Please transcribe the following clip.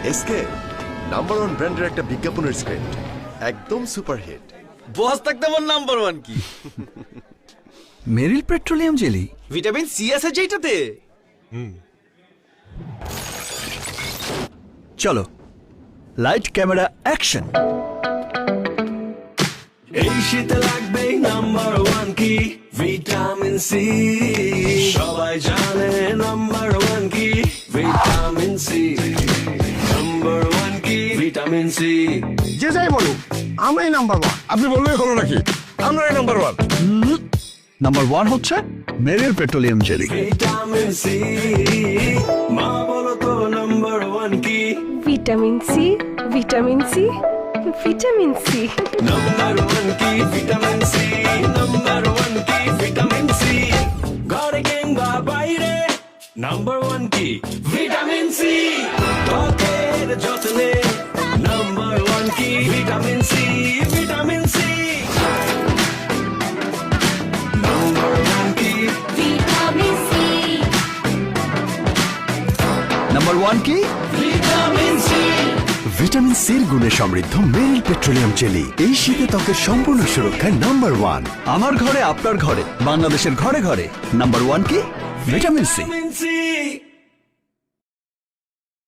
SK number 1 ব্র্যান্ডের একটা বিজ্ঞাপনের স্ক্রিপ্ট, একদম সুপারহিট। বস থাকতে আমার নাম্বার 1 কি? মেরিল পেট্রোলিয়াম জেলি, ভিটামিন সি আছে যেটাতে। চলো লাইট ক্যামেরা অ্যাকশন। এই শীতে লাগবে নাম্বার 1 কি? Vitamin C. সবাই জানে নাম্বার 1 কি? Vitamin C. নাম্বার 1 কি? Vitamin C. যে যাই বলুক আমরাই নাম্বার 1। আপনি বললেই হলো নাকি? আমরাই নাম্বার 1। নাম্বার 1 হচ্ছে Meril petroleum jelly. Vitamin C. মা বলো তো নাম্বার 1 কি? Vitamin C, vitamin C, vitamin C. Number 1 কি? Vitamin C. নাম্বার 1 কি? Vitamin C. ঘরে কিংবা বাইরে নাম্বার 1 কি? Vitamin C. ত্বকের যত্নে নাম্বার 1 কি? Vitamin C. Vitamin C. Number 1 কি? Vitamin C. নাম্বার 1 কি? Vitamin C. ভিটামিন সির গুণে সমৃদ্ধ মেরিল পেট্রোলিয়াম জেলি এই শীতে ত্বকের সম্পূর্ণ সুরক্ষায় নাম্বার 1। আমার ঘরে আপনার ঘরে বাংলাদেশের ঘরে ঘরে নাম্বার 1 কি? Vitamin C. Vitamin C.